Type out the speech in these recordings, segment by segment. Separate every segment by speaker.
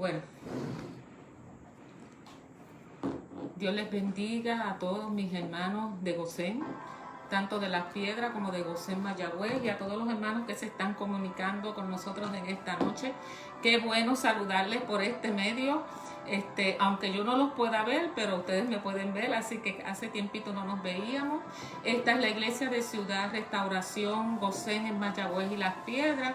Speaker 1: Bueno, Dios les bendiga a todos mis hermanos de Gosén, tanto de Las Piedras como de Gosén Mayagüez, y a todos los hermanos que se están comunicando con nosotros en esta noche. Qué bueno saludarles por este medio, aunque yo no los pueda ver, pero ustedes me pueden ver, así que hace tiempito no nos veíamos. Esta es la iglesia de Ciudad Restauración Gosén en Mayagüez y Las Piedras.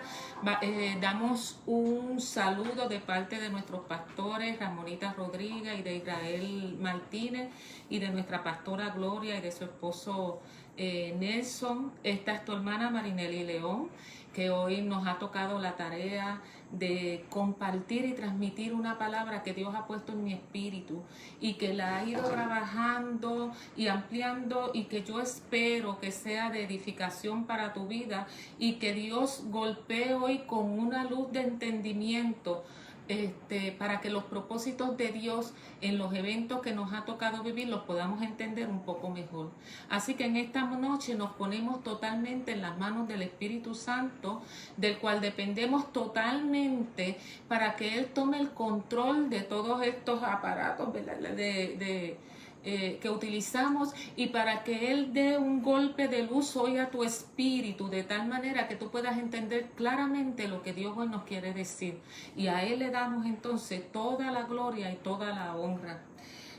Speaker 1: Damos un saludo de parte de nuestros pastores Ramonita Rodríguez y de Israel Martínez, y de nuestra pastora Gloria y de su esposo Nelson. Esta es tu hermana Marinelli León, que hoy nos ha tocado la tarea de compartir y transmitir una palabra que Dios ha puesto en mi espíritu y que la ha ido trabajando y ampliando, y que yo espero que sea de edificación para tu vida, y que Dios golpee hoy con una luz de entendimiento para que los propósitos de Dios en los eventos que nos ha tocado vivir los podamos entender un poco mejor. Así que en esta noche nos ponemos totalmente en las manos del Espíritu Santo, del cual dependemos totalmente para que Él tome el control de todos estos aparatos, ¿verdad? Que utilizamos, y para que Él dé un golpe de luz hoy a tu espíritu, de tal manera que tú puedas entender claramente lo que Dios hoy nos quiere decir, y a Él le damos entonces toda la gloria y toda la honra.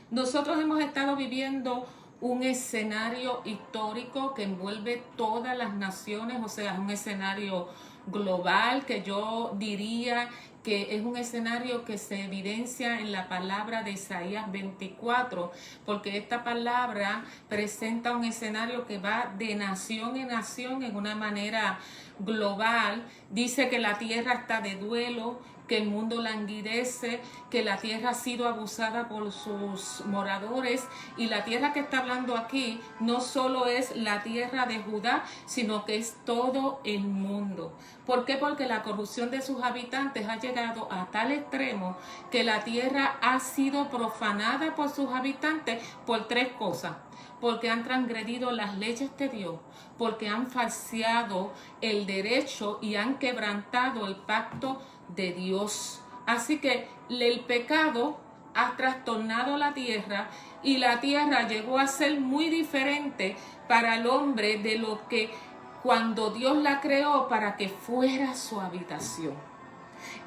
Speaker 1: Nosotros hemos estado viviendo un escenario histórico que envuelve todas las naciones, o sea, es un escenario global que yo diría que es un escenario que se evidencia en la palabra de Isaías 24, porque esta palabra presenta un escenario que va de nación en nación en una manera global. Dice que la tierra está de duelo, que el mundo languidece, que la tierra ha sido abusada por sus moradores, y la tierra que está hablando aquí no solo es la tierra de Judá, sino que es todo el mundo. ¿Por qué? Porque la corrupción de sus habitantes ha llegado a tal extremo que la tierra ha sido profanada por sus habitantes por tres cosas: porque han transgredido las leyes de Dios, porque han falseado el derecho y han quebrantado el pacto de Dios. Así que el pecado ha trastornado la tierra, y la tierra llegó a ser muy diferente para el hombre de lo que cuando Dios la creó para que fuera su habitación.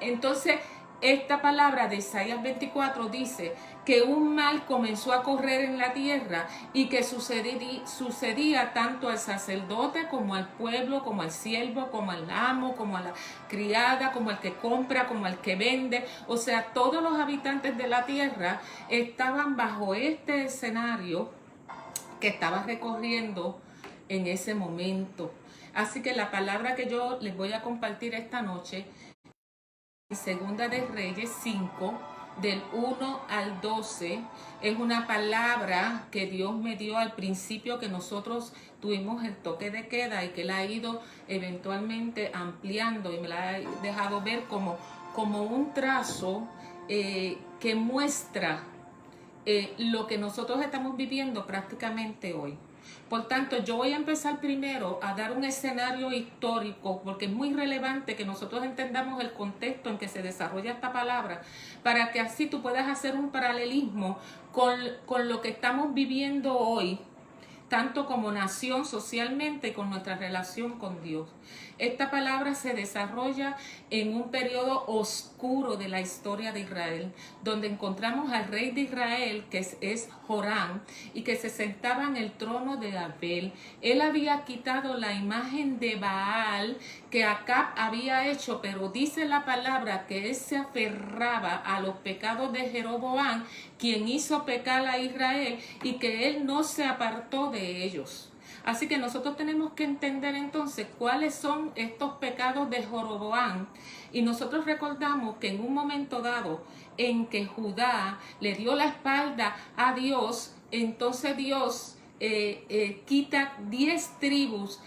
Speaker 1: Entonces, esta palabra de Isaías 24 dice que un mal comenzó a correr en la tierra, y que sucedía tanto al sacerdote como al pueblo, como al siervo, como al amo, como a la criada, como al que compra, como al que vende. O sea, todos los habitantes de la tierra estaban bajo este escenario que estaba recorriendo en ese momento. Así que la palabra que yo les voy a compartir esta noche, Segunda de Reyes 5, del 1 al 12, es una palabra que Dios me dio al principio, que nosotros tuvimos el toque de queda, y que la ha ido eventualmente ampliando, y me la ha dejado ver como un trazo que muestra lo que nosotros estamos viviendo prácticamente hoy. Por tanto, yo voy a empezar primero a dar un escenario histórico, porque es muy relevante que nosotros entendamos el contexto en que se desarrolla esta palabra, para que así tú puedas hacer un paralelismo con lo que estamos viviendo hoy, tanto como nación, socialmente, y con nuestra relación con Dios. Esta palabra se desarrolla en un periodo oscuro de la historia de Israel, donde encontramos al rey de Israel, que es Joram, y que se sentaba en el trono de Abel. Él había quitado la imagen de Baal que Acab había hecho, pero dice la palabra que él se aferraba a los pecados de Jeroboam, quien hizo pecar a Israel, y que él no se apartó de ellos. Así que nosotros tenemos que entender entonces cuáles son estos pecados de Jeroboam, y nosotros recordamos que en un momento dado en que Judá le dio la espalda a Dios, entonces Dios quita 10 tribus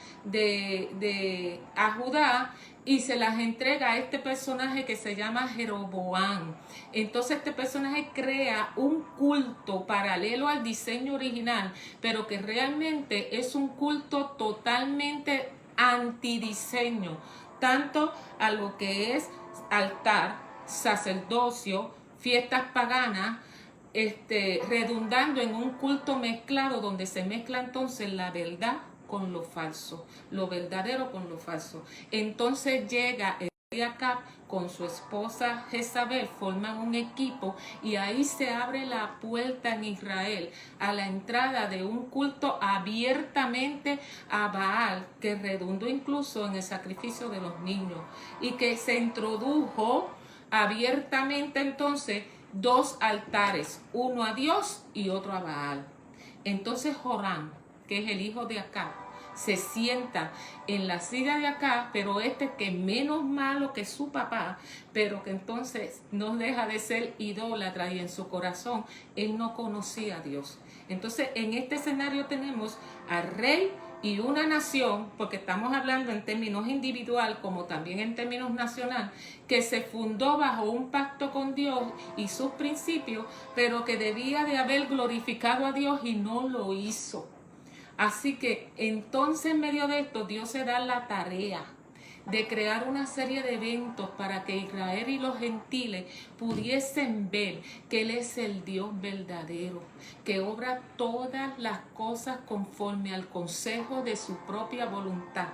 Speaker 1: a Judá, y se las entrega a este personaje que se llama Jeroboam. Entonces este personaje crea un culto paralelo al diseño original, pero que realmente es un culto totalmente antidiseño, tanto a lo que es altar sacerdocio, fiestas paganas, redundando en un culto mezclado donde se mezcla entonces la verdad con lo falso, lo verdadero con lo falso. Entonces llega el rey Acab con su esposa Jezabel, forman un equipo y ahí se abre la puerta en Israel a la entrada de un culto abiertamente a Baal, que redundó incluso en el sacrificio de los niños y que se introdujo abiertamente entonces dos altares, uno a Dios y otro a Baal. Entonces Joram, que es el hijo de Acab, se sienta en la silla de acá, pero que es menos malo que su papá, pero que entonces no deja de ser idólatra y en su corazón él no conocía a Dios. Entonces en este escenario tenemos al rey y una nación, porque estamos hablando en términos individual como también en términos nacional, que se fundó bajo un pacto con Dios y sus principios, pero que debía de haber glorificado a Dios y no lo hizo. Así que entonces en medio de esto Dios se da la tarea de crear una serie de eventos para que Israel y los gentiles pudiesen ver que Él es el Dios verdadero, que obra todas las cosas conforme al consejo de su propia voluntad,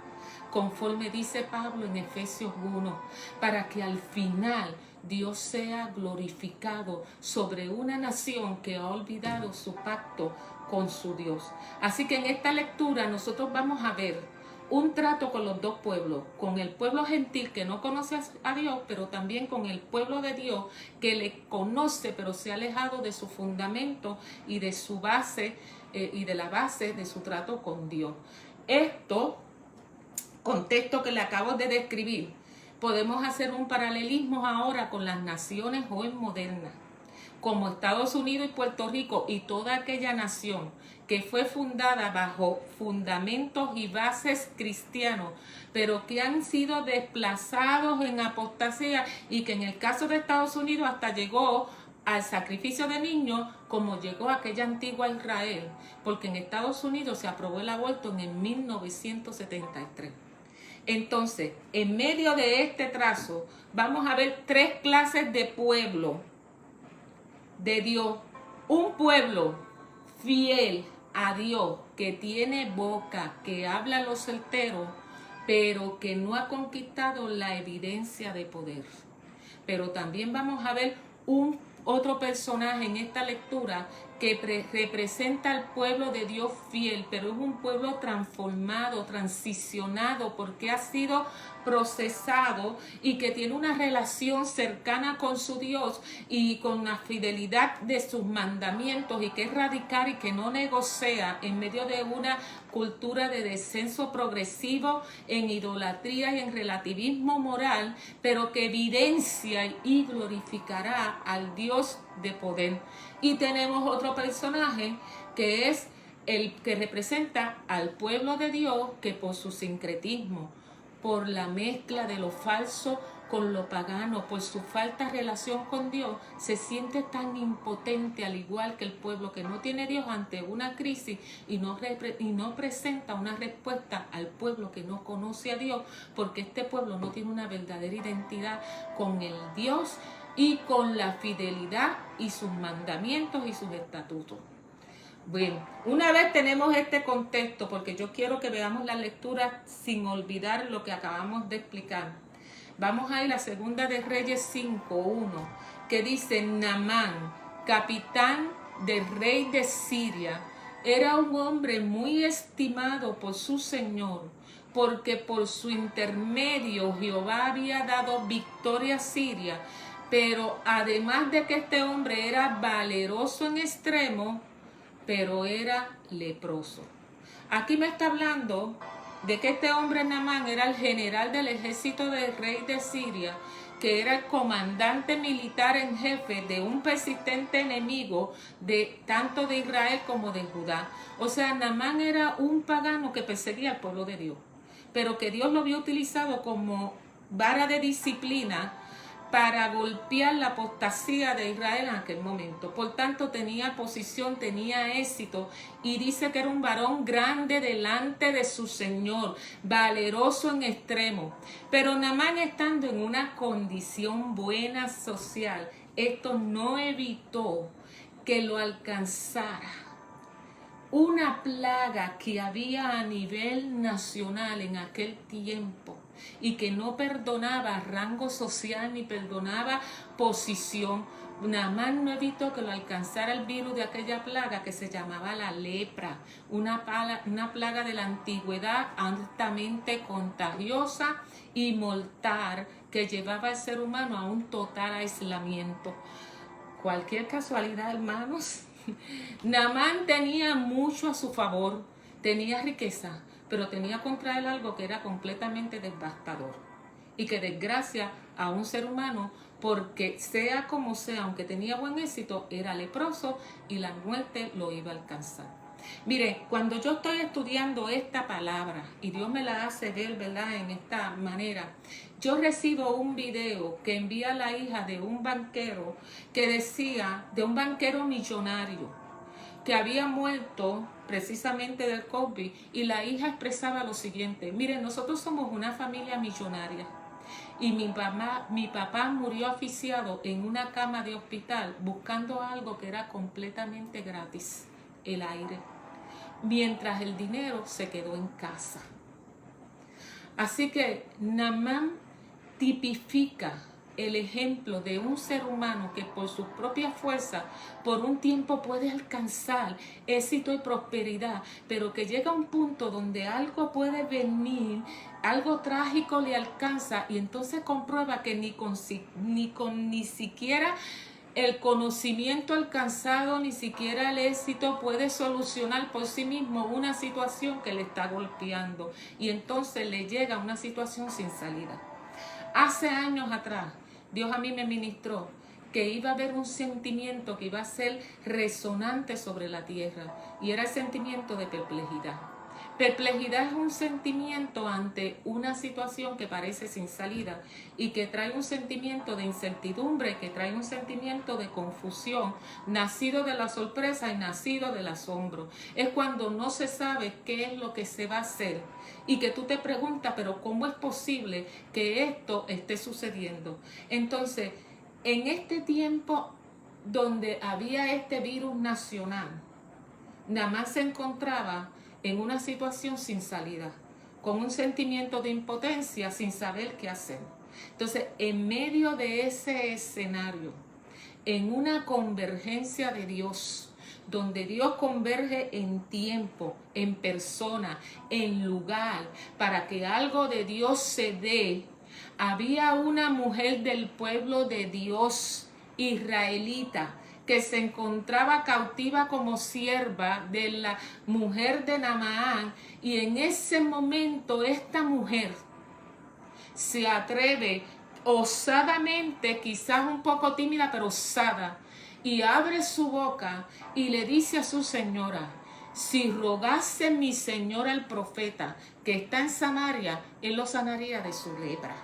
Speaker 1: conforme dice Pablo en Efesios 1, para que al final Dios sea glorificado sobre una nación que ha olvidado su pacto con su Dios. Así que en esta lectura nosotros vamos a ver un trato con los dos pueblos, con el pueblo gentil que no conoce a Dios, pero también con el pueblo de Dios que le conoce, pero se ha alejado de su fundamento y de su base y de la base de su trato con Dios. Esto, contexto que le acabo de describir, podemos hacer un paralelismo ahora con las naciones hoy modernas, como Estados Unidos y Puerto Rico y toda aquella nación que fue fundada bajo fundamentos y bases cristianos, pero que han sido desplazados en apostasía y que en el caso de Estados Unidos hasta llegó al sacrificio de niños, como llegó aquella antigua Israel, porque en Estados Unidos se aprobó el aborto en el 1973. Entonces, en medio de este trazo, vamos a ver tres clases de pueblo de Dios. Un pueblo fiel a Dios, que tiene boca, que habla a los certeros, pero que no ha conquistado la evidencia de poder. Pero también vamos a ver otro personaje en esta lectura que representa al pueblo de Dios fiel, pero es un pueblo transformado, transicionado, porque ha sido procesado y que tiene una relación cercana con su Dios y con la fidelidad de sus mandamientos, y que es radical y que no negocia en medio de una cultura de descenso progresivo en idolatría y en relativismo moral, pero que evidencia y glorificará al Dios de poder. Y tenemos otro personaje que es el que representa al pueblo de Dios, que por su sincretismo, por la mezcla de lo falso con lo pagano, por su falta de relación con Dios, se siente tan impotente, al igual que el pueblo que no tiene Dios ante una crisis y no presenta una respuesta al pueblo que no conoce a Dios, porque este pueblo no tiene una verdadera identidad con el Dios y con la fidelidad y sus mandamientos y sus estatutos. Bueno, una vez tenemos este contexto, porque yo quiero que veamos la lectura sin olvidar lo que acabamos de explicar. Vamos a ir a Segunda de Reyes 5:1, que dice: Naamán, capitán del rey de Siria, era un hombre muy estimado por su señor, porque por su intermedio Jehová había dado victoria a Siria. Pero además de que este hombre era valeroso en extremo, pero era leproso. Aquí me está hablando de que este hombre Naamán era el general del ejército del rey de Siria, que era el comandante militar en jefe de un persistente enemigo tanto de Israel como de Judá. O sea, Naamán era un pagano que perseguía al pueblo de Dios, pero que Dios lo había utilizado como vara de disciplina para golpear la apostasía de Israel en aquel momento. Por tanto, tenía posición, tenía éxito, y dice que era un varón grande delante de su Señor, valeroso en extremo. Pero Naamán, estando en una condición buena social, esto no evitó que lo alcanzara una plaga que había a nivel nacional en aquel tiempo y que no perdonaba rango social ni perdonaba posición. Naamán no evitó que lo alcanzara el virus de aquella plaga que se llamaba la lepra, una plaga de la antigüedad altamente contagiosa y mortal que llevaba al ser humano a un total aislamiento. Cualquier casualidad, hermanos. Naamán tenía mucho a su favor, tenía riqueza, pero tenía contra él algo que era completamente devastador y que desgracia a un ser humano, porque sea como sea, aunque tenía buen éxito, era leproso y la muerte lo iba a alcanzar. Mire, cuando yo estoy estudiando esta palabra y Dios me la hace ver, ¿verdad?, en esta manera, yo recibo un video que envía la hija de un banquero que decía, de un banquero millonario, que había muerto precisamente del COVID, y la hija expresaba lo siguiente: miren, nosotros somos una familia millonaria y mi papá murió asfixiado en una cama de hospital buscando algo que era completamente gratis, el aire, mientras el dinero se quedó en casa. Así que Naamán tipifica el ejemplo de un ser humano que por sus propias fuerzas por un tiempo puede alcanzar éxito y prosperidad, pero que llega a un punto donde algo puede venir, algo trágico le alcanza, y entonces comprueba que ni siquiera el conocimiento alcanzado, ni siquiera el éxito puede solucionar por sí mismo una situación que le está golpeando, y entonces le llega a una situación sin salida. Hace años atrás, Dios a mí me ministró que iba a haber un sentimiento que iba a ser resonante sobre la tierra, y era el sentimiento de perplejidad. Perplejidad es un sentimiento ante una situación que parece sin salida y que trae un sentimiento de incertidumbre, que trae un sentimiento de confusión, nacido de la sorpresa y nacido del asombro. Es cuando no se sabe qué es lo que se va a hacer y que tú te preguntas, pero ¿cómo es posible que esto esté sucediendo? Entonces, en este tiempo donde había este virus nacional, Naamán se encontraba en una situación sin salida, con un sentimiento de impotencia, sin saber qué hacer. Entonces, en medio de ese escenario, en una convergencia de Dios, donde Dios converge en tiempo, en persona, en lugar, para que algo de Dios se dé, había una mujer del pueblo de Dios, israelita, que se encontraba cautiva como sierva de la mujer de Naamán, y en ese momento esta mujer se atreve osadamente, quizás un poco tímida, pero osada, y abre su boca y le dice a su señora: si rogase mi señor el profeta que está en Samaria, él lo sanaría de su lepra.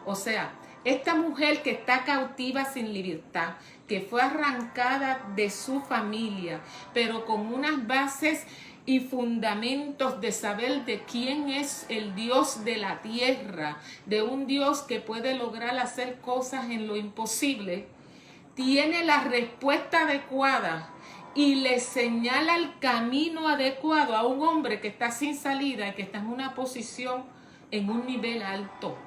Speaker 1: O sea, esta mujer que está cautiva sin libertad, que fue arrancada de su familia, pero con unas bases y fundamentos de saber de quién es el Dios de la tierra, de un Dios que puede lograr hacer cosas en lo imposible, tiene la respuesta adecuada y le señala el camino adecuado a un hombre que está sin salida y que está en una posición, en un nivel alto.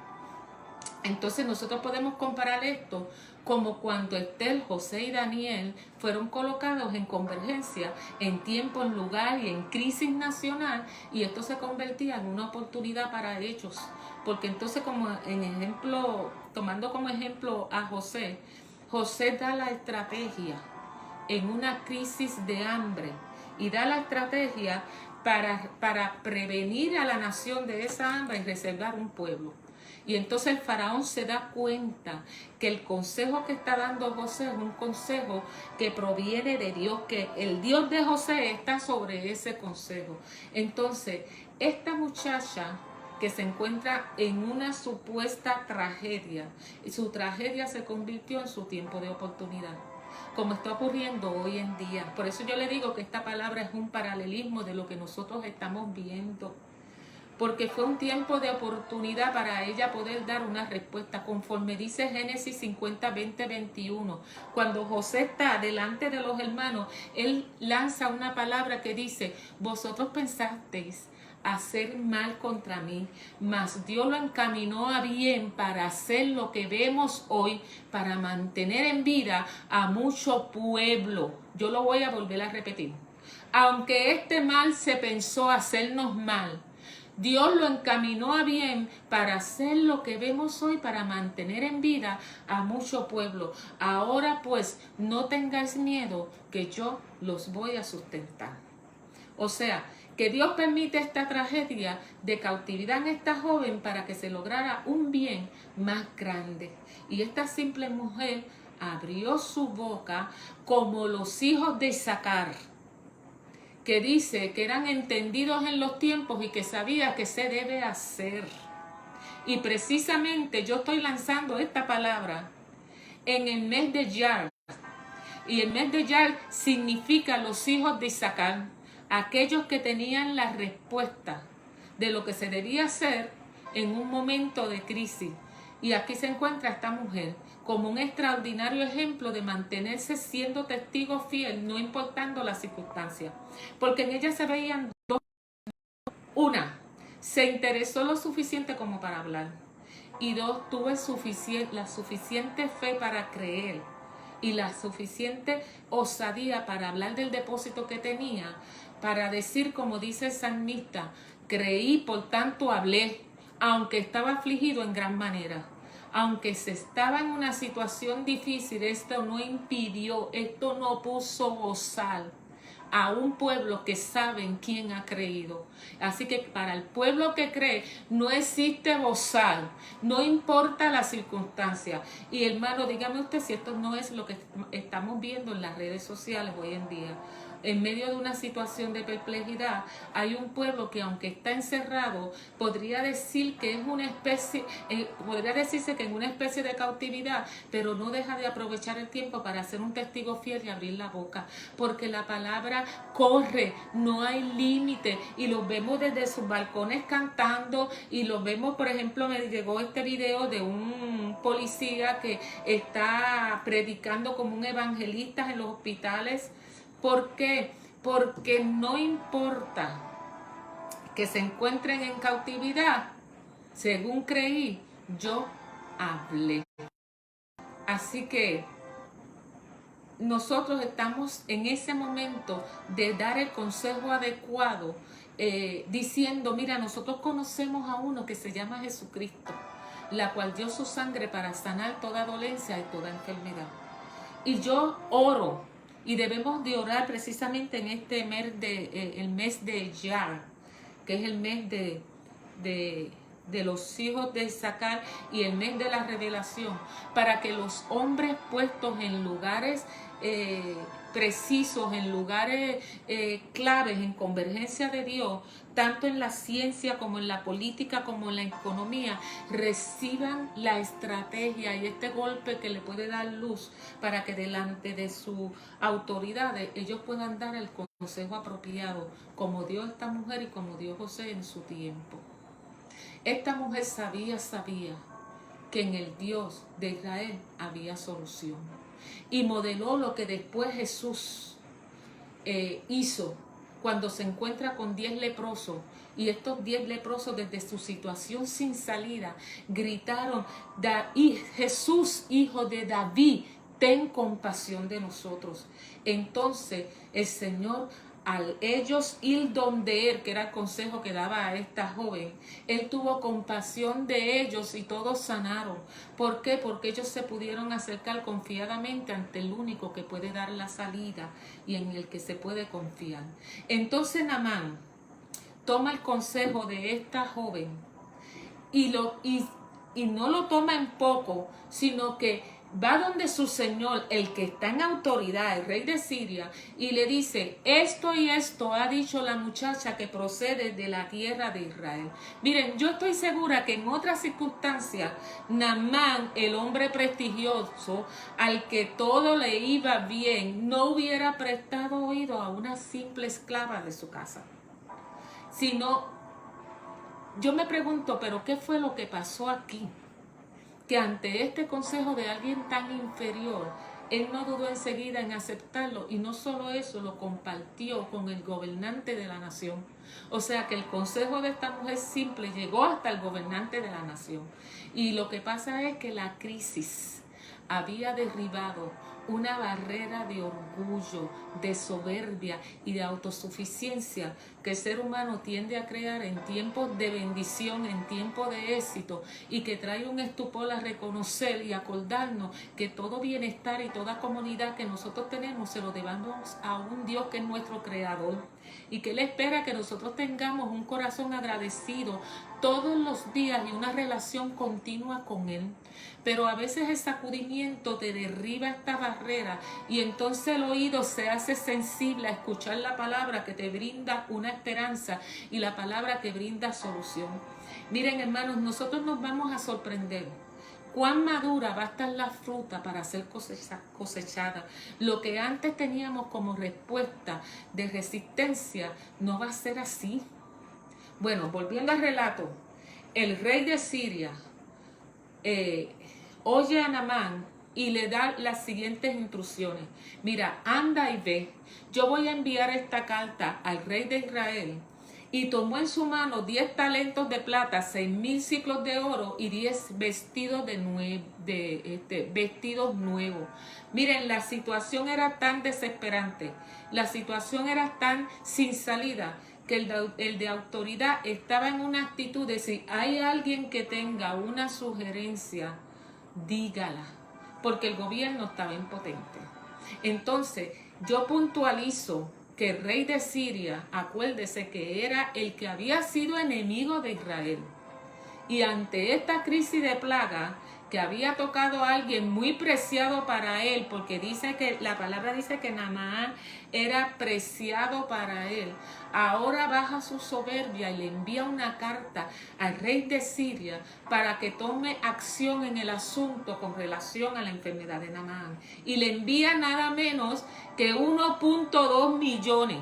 Speaker 1: Entonces nosotros podemos comparar esto como cuando Estel, José y Daniel fueron colocados en convergencia, en tiempo, en lugar y en crisis nacional, y esto se convertía en una oportunidad para ellos. Porque entonces, como en ejemplo, tomando como ejemplo a José, José da la estrategia en una crisis de hambre, y da la estrategia para prevenir a la nación de esa hambre y reservar un pueblo. Y entonces el faraón se da cuenta que el consejo que está dando José es un consejo que proviene de Dios, que el Dios de José está sobre ese consejo. Entonces, esta muchacha que se encuentra en una supuesta tragedia. Y su tragedia se convirtió en su tiempo de oportunidad, como está ocurriendo hoy en día. Por eso yo le digo que esta palabra es un paralelismo de lo que nosotros estamos viendo, porque fue un tiempo de oportunidad para ella poder dar una respuesta, conforme dice Génesis 50, 20, 21. Cuando José está delante de los hermanos, él lanza una palabra que dice: vosotros pensasteis hacer mal contra mí, mas Dios lo encaminó a bien para hacer lo que vemos hoy, para mantener en vida a mucho pueblo. Yo lo voy a volver a repetir. Aunque este mal se pensó hacernos mal, Dios lo encaminó a bien para hacer lo que vemos hoy, para mantener en vida a mucho pueblo. Ahora pues, no tengáis miedo, que yo los voy a sustentar. O sea, que Dios permite esta tragedia de cautividad en esta joven para que se lograra un bien más grande. Y esta simple mujer abrió su boca como los hijos de Isaacar, que dice que eran entendidos en los tiempos y que sabía que se debe hacer. Y precisamente yo estoy lanzando esta palabra en el mes de Iyar. Y el mes de Iyar significa los hijos de Isaacar, aquellos que tenían la respuesta de lo que se debía hacer en un momento de crisis. Y aquí se encuentra esta mujer como un extraordinario ejemplo de mantenerse siendo testigo fiel, no importando las circunstancias. Porque en ella se veían dos. Una, se interesó lo suficiente como para hablar. Y dos, tuvo la suficiente fe para creer y la suficiente osadía para hablar del depósito que tenía, para decir, como dice el salmista: creí, por tanto hablé, aunque estaba afligido en gran manera. Aunque se estaba en una situación difícil, esto no impidió, esto no puso bozal a un pueblo que sabe en quién ha creído. Así que para el pueblo que cree no existe bozal, no importa la circunstancia. Y hermano, dígame usted si esto no es lo que estamos viendo en las redes sociales hoy en día. En medio de una situación de perplejidad, hay un pueblo que, aunque está encerrado, podría decir que es una especie, podría decirse que en una especie de cautividad, pero no deja de aprovechar el tiempo para ser un testigo fiel y abrir la boca, porque la palabra corre, no hay límite, y los vemos desde sus balcones cantando, y los vemos, por ejemplo, me llegó este video de un policía que está predicando como un evangelista en los hospitales. ¿Por qué? Porque no importa que se encuentren en cautividad, según creí, yo hablé. Así que nosotros estamos en ese momento de dar el consejo adecuado, diciendo: mira, nosotros conocemos a uno que se llama Jesucristo, la cual dio su sangre para sanar toda dolencia y toda enfermedad. Y yo oro, y debemos de orar precisamente en este mes el mes de Iyar, que es el mes de los hijos de Isaacar, y el mes de la revelación, para que los hombres puestos en lugares precisos, en lugares claves, en convergencia de Dios, tanto en la ciencia como en la política como en la economía, reciban la estrategia y este golpe que le puede dar luz, para que delante de sus autoridades ellos puedan dar el consejo apropiado, como dio esta mujer y como dio José en su tiempo. Esta mujer sabía que en el Dios de Israel había solución, y modeló lo que después Jesús hizo cuando se encuentra con 10 leprosos, y estos 10 leprosos, desde su situación sin salida, gritaron: Jesús, hijo de David, ten compasión de nosotros. Entonces el Señor, al ellos ir donde él, que era el consejo que daba a esta joven, él tuvo compasión de ellos y todos sanaron. ¿Por qué? Porque ellos se pudieron acercar confiadamente ante el único que puede dar la salida y en el que se puede confiar. Entonces Naamán toma el consejo de esta joven y no lo toma en poco, sino que va donde su señor, el que está en autoridad, el rey de Siria, y le dice, esto y esto ha dicho la muchacha que procede de la tierra de Israel. Miren, yo estoy segura que en otras circunstancias, Naamán, el hombre prestigioso, al que todo le iba bien, no hubiera prestado oído a una simple esclava de su casa. Sino, yo me pregunto, ¿pero qué fue lo que pasó aquí? Que ante este consejo de alguien tan inferior, él no dudó enseguida en aceptarlo, y no solo eso, lo compartió con el gobernante de la nación. O sea que el consejo de esta mujer simple llegó hasta el gobernante de la nación. Y lo que pasa es que la crisis había derribado una barrera de orgullo, de soberbia y de autosuficiencia que el ser humano tiende a crear en tiempos de bendición, en tiempos de éxito, y que trae un estupor a reconocer y acordarnos que todo bienestar y toda comunidad que nosotros tenemos se lo debemos a un Dios que es nuestro creador, y que Él espera que nosotros tengamos un corazón agradecido todos los días y una relación continua con Él. Pero a veces el sacudimiento te derriba esta barrera, y entonces el oído se hace sensible a escuchar la palabra que te brinda una esperanza y la palabra que brinda solución. Miren, hermanos, nosotros nos vamos a sorprender cuán madura va a estar la fruta para ser cosechada. Lo que antes teníamos como respuesta de resistencia no va a ser así. Bueno, volviendo al relato, el rey de Siria oye a Naamán y le da las siguientes instrucciones. Mira, anda y ve, yo voy a enviar esta carta al rey de Israel. Y tomó en su mano 10 talentos de plata, 6,000 ciclos de oro y 10 vestidos vestidos nuevos. Miren, la situación era tan desesperante, la situación era tan sin salida, que el de autoridad estaba en una actitud de si hay alguien que tenga una sugerencia, dígala, porque el gobierno estaba impotente. Entonces, yo puntualizo que el rey de Siria, acuérdese que era el que había sido enemigo de Israel. Y ante esta crisis de plaga, que había tocado a alguien muy preciado para él, porque dice que la palabra dice que Naamán era preciado para él, ahora baja su soberbia y le envía una carta al rey de Siria para que tome acción en el asunto con relación a la enfermedad de Naamán, y le envía nada menos que 1.2 millones.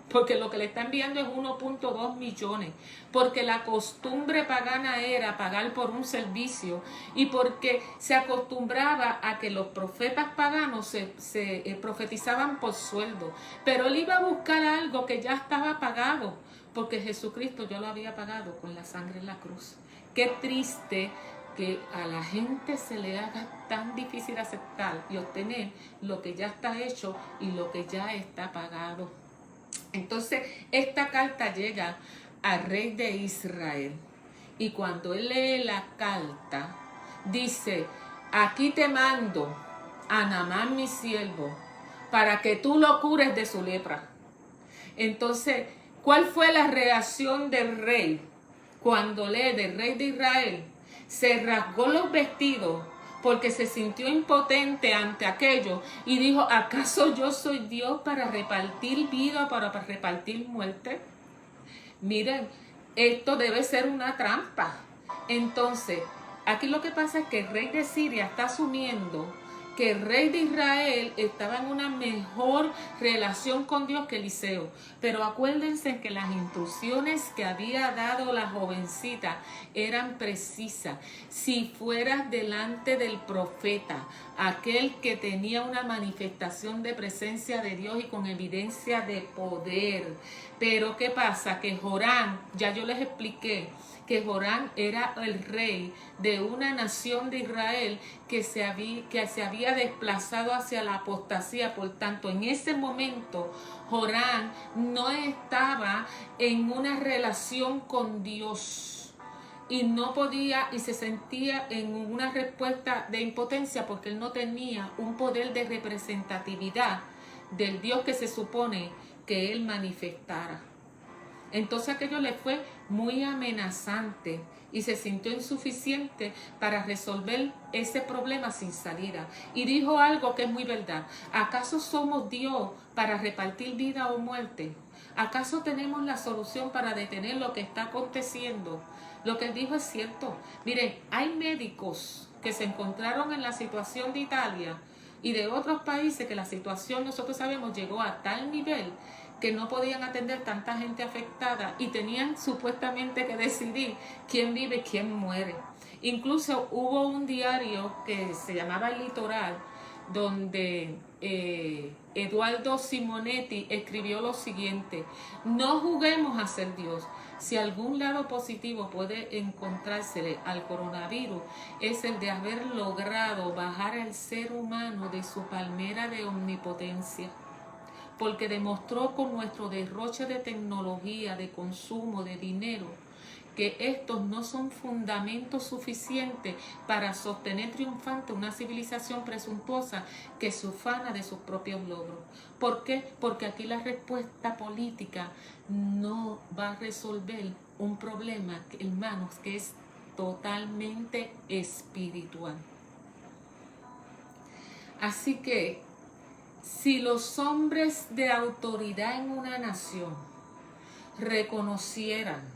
Speaker 1: Porque lo que le está enviando es 1.2 millones, porque la costumbre pagana era pagar por un servicio, y porque se acostumbraba a que los profetas paganos se profetizaban por sueldo, pero él iba a buscar algo que ya estaba pagado, porque Jesucristo ya lo había pagado con la sangre en la cruz. Qué triste que a la gente se le haga tan difícil aceptar y obtener lo que ya está hecho y lo que ya está pagado. Entonces, esta carta llega al rey de Israel, y cuando él lee la carta, dice, aquí te mando a Naamán mi siervo, para que tú lo cures de su lepra. Entonces, ¿cuál fue la reacción del rey cuando lee del rey de Israel? Se rasgó los vestidos, porque se sintió impotente ante aquello, y dijo, ¿acaso yo soy Dios para repartir vida, para repartir muerte? Miren, esto debe ser una trampa. Entonces, aquí lo que pasa es que el rey de Siria está asumiendo que el rey de Israel estaba en una mejor relación con Dios que Eliseo. Pero acuérdense que las instrucciones que había dado la jovencita eran precisas. Si fueras delante del profeta, aquel que tenía una manifestación de presencia de Dios y con evidencia de poder. Pero ¿qué pasa? Que Joram, ya yo les expliqué, que Joram era el rey de una nación de Israel que se había desplazado hacia la apostasía. Por tanto, en ese momento Joram no estaba en una relación con Dios, y no podía, y se sentía en una respuesta de impotencia, porque él no tenía un poder de representatividad del Dios que se supone que él manifestara. Entonces aquello le fue muy amenazante y se sintió insuficiente para resolver ese problema sin salida. Y dijo algo que es muy verdad. ¿Acaso somos Dios para repartir vida o muerte? ¿Acaso tenemos la solución para detener lo que está aconteciendo? Lo que él dijo es cierto. Miren, hay médicos que se encontraron en la situación de Italia y de otros países que la situación, nosotros sabemos, llegó a tal nivel que no podían atender tanta gente afectada y tenían supuestamente que decidir quién vive y quién muere. Incluso hubo un diario que se llamaba El Litoral, donde Eduardo Simonetti escribió lo siguiente: no juguemos a ser Dios. Si algún lado positivo puede encontrársele al coronavirus, es el de haber logrado bajar al ser humano de su palmera de omnipotencia, porque demostró con nuestro derroche de tecnología, de consumo, de dinero, que estos no son fundamentos suficientes para sostener triunfante una civilización presuntuosa que se ufana de sus propios logros. ¿Por qué? Porque aquí la respuesta política no va a resolver un problema, hermanos, que es totalmente espiritual. Así que, si los hombres de autoridad en una nación reconocieran,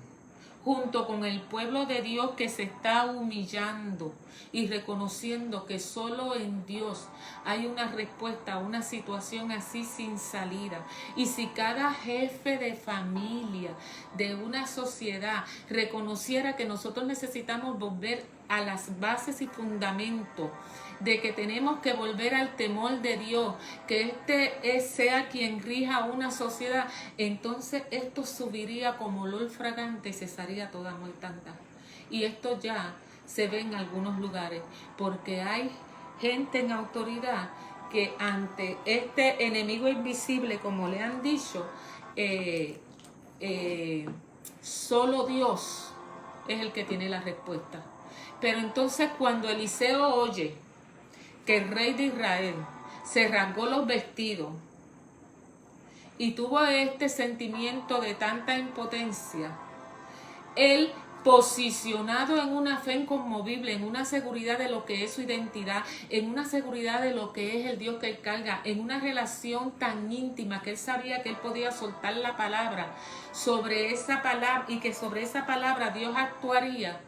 Speaker 1: junto con el pueblo de Dios que se está humillando y reconociendo que solo en Dios hay una respuesta a una situación así sin salida, y si cada jefe de familia de una sociedad reconociera que nosotros necesitamos volver a las bases y fundamentos, de que tenemos que volver al temor de Dios, que sea quien rija una sociedad, entonces esto subiría como olor fragante y cesaría toda mortandad. Y esto ya se ve en algunos lugares, porque hay gente en autoridad que ante este enemigo invisible, como le han dicho, solo Dios es el que tiene la respuesta. Pero entonces cuando Eliseo oye que el rey de Israel se rasgó los vestidos y tuvo este sentimiento de tanta impotencia, él, posicionado en una fe inconmovible, en una seguridad de lo que es su identidad, en una seguridad de lo que es el Dios que él carga, en una relación tan íntima que él sabía que él podía soltar la palabra sobre esa palabra y que sobre esa palabra Dios actuaría,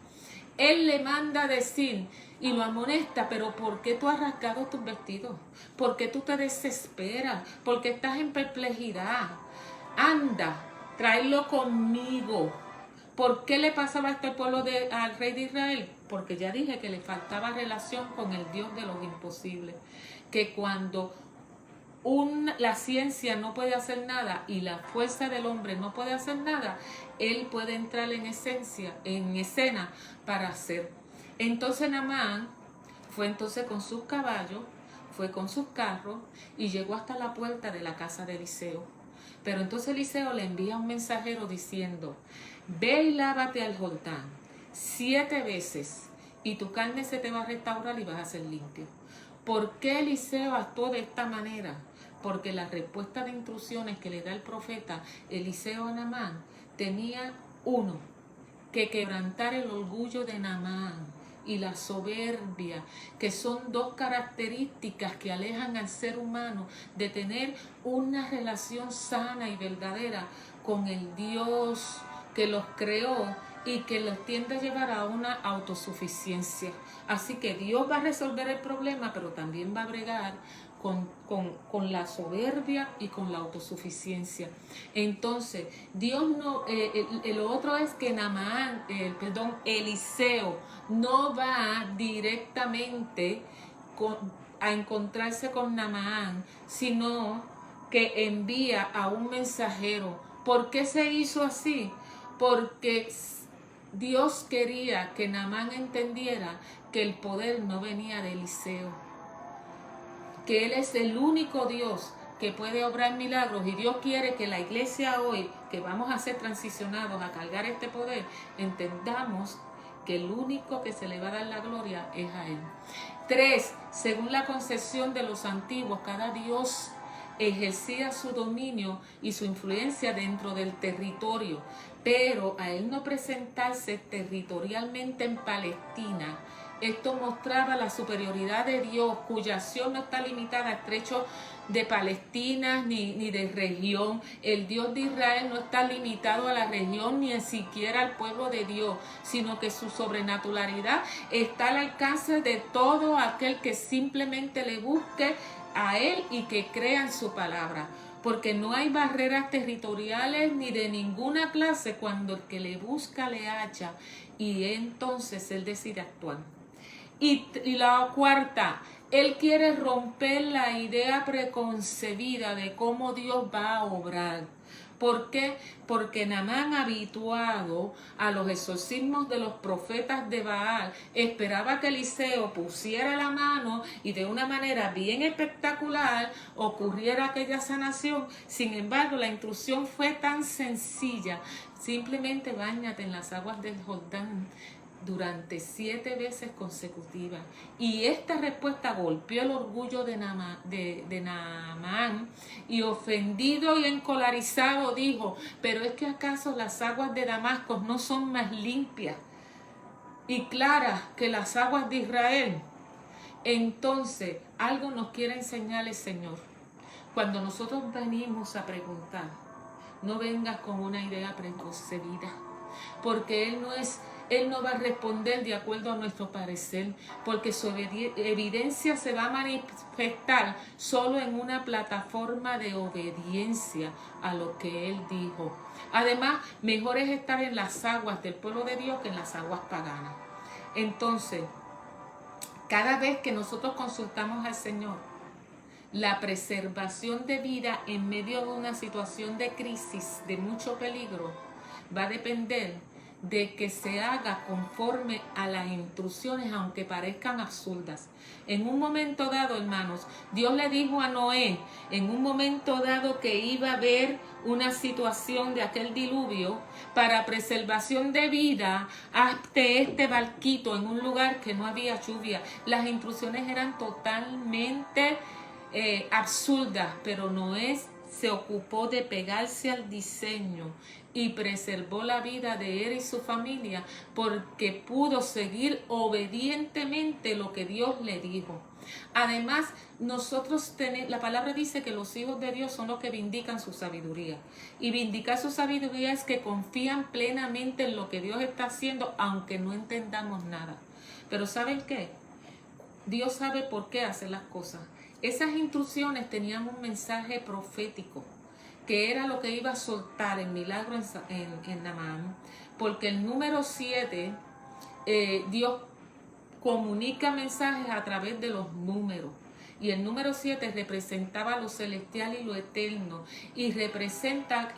Speaker 1: él le manda a decir y lo amonesta: pero ¿por qué tú has rasgado tus vestidos? ¿Por qué tú te desesperas? ¿Por qué estás en perplejidad? Anda, tráelo conmigo. ¿Por qué le pasaba a este pueblo al rey de Israel? Porque ya dije que le faltaba relación con el Dios de los imposibles. Que cuando la ciencia no puede hacer nada y la fuerza del hombre no puede hacer nada, él puede entrar en escena para hacer. Entonces Naamán fue entonces con sus caballos, fue con sus carros y llegó hasta la puerta de la casa de Eliseo. Pero entonces Eliseo le envía un mensajero diciendo: ve y lávate al Jordán 7 veces y tu carne se te va a restaurar y vas a ser limpio. ¿Por qué Eliseo actuó de esta manera? Porque la respuesta de instrucciones que le da el profeta Eliseo a Naamán tenía que quebrantar el orgullo de Naamán y la soberbia, que son 2 características que alejan al ser humano de tener una relación sana y verdadera con el Dios que los creó y que los tiende a llevar a una autosuficiencia. Así que Dios va a resolver el problema, pero también va a bregar con la soberbia y con la autosuficiencia. Entonces, Dios no, lo otro es que Eliseo no va directamente a encontrarse con Naamán, sino que envía a un mensajero. ¿Por qué se hizo así? Porque Dios quería que Naamán entendiera que el poder no venía de Eliseo, que Él es el único Dios que puede obrar milagros, y Dios quiere que la iglesia hoy, que vamos a ser transicionados a cargar este poder, entendamos que el único que se le va a dar la gloria es a Él. 3, según la concepción de los antiguos, cada Dios ejercía su dominio y su influencia dentro del territorio, pero a él no presentarse territorialmente en Palestina, esto mostraba la superioridad de Dios, cuya acción no está limitada a estrechos de Palestina ni de región. El Dios de Israel no está limitado a la región ni siquiera al pueblo de Dios, sino que su sobrenaturalidad está al alcance de todo aquel que simplemente le busque a Él y que crea en su palabra. Porque no hay barreras territoriales ni de ninguna clase cuando el que le busca le halla, y entonces Él decide actuar. Y la cuarta, Él quiere romper la idea preconcebida de cómo Dios va a obrar. ¿Por qué? Porque Naamán, habituado a los exorcismos de los profetas de Baal, esperaba que Eliseo pusiera la mano y de una manera bien espectacular ocurriera aquella sanación. Sin embargo, la instrucción fue tan sencilla: simplemente báñate en las aguas del Jordán durante 7 veces consecutivas. Y esta respuesta golpeó el orgullo de Naamán, y ofendido y encolarizado dijo: ¿pero es que acaso las aguas de Damasco no son más limpias y claras que las aguas de Israel? Entonces, algo nos quiere enseñar el Señor. Cuando nosotros venimos a preguntar, no vengas con una idea preconcebida, porque Él no va a responder de acuerdo a nuestro parecer, porque su evidencia se va a manifestar solo en una plataforma de obediencia a lo que Él dijo. Además, mejor es estar en las aguas del pueblo de Dios que en las aguas paganas. Entonces, cada vez que nosotros consultamos al Señor, la preservación de vida en medio de una situación de crisis, de mucho peligro, va a depender de que se haga conforme a las instrucciones, aunque parezcan absurdas. En un momento dado, hermanos, Dios le dijo a Noé, en un momento dado, que iba a haber una situación de aquel diluvio para preservación de vida hasta este barquito en un lugar que no había lluvia. Las instrucciones eran totalmente absurdas, pero Noé se ocupó de pegarse al diseño y preservó la vida de él y su familia, porque pudo seguir obedientemente lo que Dios le dijo. Además, la palabra dice que los hijos de Dios son los que vindican su sabiduría. Y vindicar su sabiduría es que confían plenamente en lo que Dios está haciendo, aunque no entendamos nada. Pero ¿saben qué? Dios sabe por qué hace las cosas. Esas instrucciones tenían un mensaje profético, que era lo que iba a soltar el milagro en Naamán, porque el número 7, Dios comunica mensajes a través de los números, y el número 7 representaba lo celestial y lo eterno, y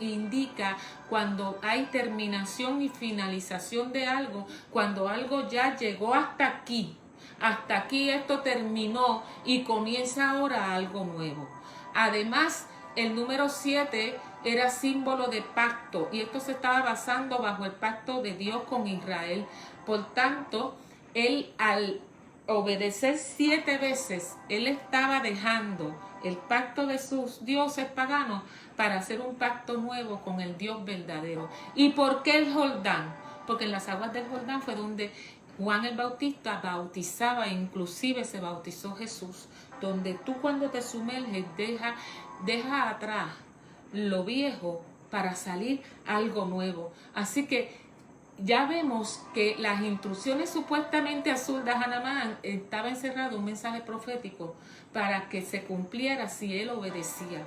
Speaker 1: indica cuando hay terminación y finalización de algo, cuando algo ya llegó hasta aquí. Hasta aquí esto terminó y comienza ahora algo nuevo. Además, el número 7 era símbolo de pacto, y esto se estaba basando bajo el pacto de Dios con Israel. Por tanto, él, al obedecer 7 veces, él estaba dejando el pacto de sus dioses paganos para hacer un pacto nuevo con el Dios verdadero. ¿Y por qué el Jordán? Porque en las aguas del Jordán fue donde Juan el Bautista bautizaba, e inclusive se bautizó Jesús, donde tú, cuando te sumerges, deja atrás lo viejo para salir algo nuevo. Así que ya vemos que las instrucciones supuestamente absurdas a Naamán estaba encerrado un mensaje profético para que se cumpliera si él obedecía.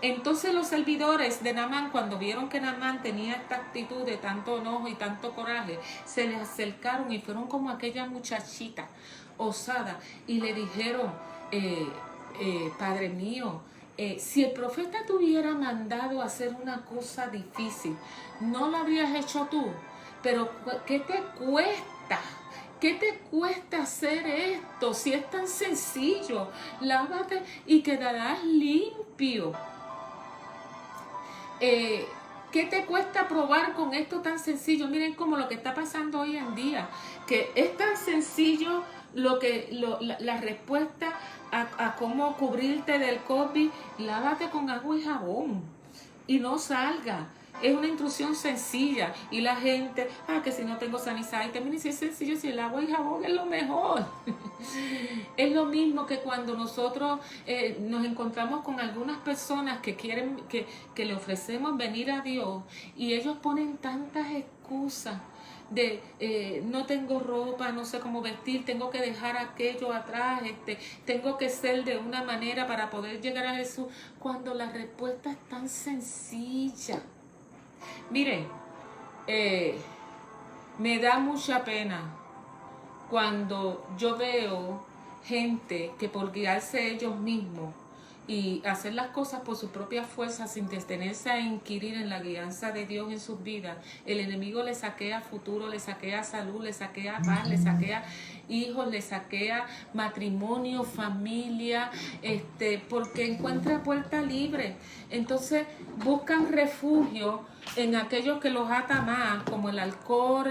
Speaker 1: Entonces los servidores de Naamán, cuando vieron que Naamán tenía esta actitud de tanto enojo y tanto coraje, se le acercaron y fueron como aquella muchachita osada y le dijeron: Padre mío, si el profeta te hubiera mandado a hacer una cosa difícil, ¿no lo habrías hecho tú? Pero ¿qué te cuesta? ¿Qué te cuesta hacer esto? Si es tan sencillo, lávate y quedarás limpio. ¿Qué te cuesta probar con esto tan sencillo? Miren como lo que está pasando hoy en día, que es tan sencillo la respuesta a cómo cubrirte del COVID. Lávate con agua y jabón y no salga. Es una instrucción sencilla. Y la gente, que si no tengo sanitizer, mire, si es sencillo, si el agua y jabón es lo mejor. Es lo mismo que cuando nosotros nos encontramos con algunas personas que quieren, que le ofrecemos venir a Dios, y ellos ponen tantas excusas de no tengo ropa, no sé cómo vestir, tengo que dejar aquello atrás, tengo que ser de una manera para poder llegar a Jesús, cuando la respuesta es tan sencilla. Miren, me da mucha pena cuando yo veo gente que por guiarse ellos mismos y hacer las cosas por sus propias fuerzas sin detenerse a inquirir en la guianza de Dios en sus vidas, el enemigo le saquea futuro, le saquea salud, le saquea paz, le saquea hijos, le saquea matrimonio, familia, porque encuentra puerta libre. Entonces buscan refugio en aquellos que los ata más, como el alcohol,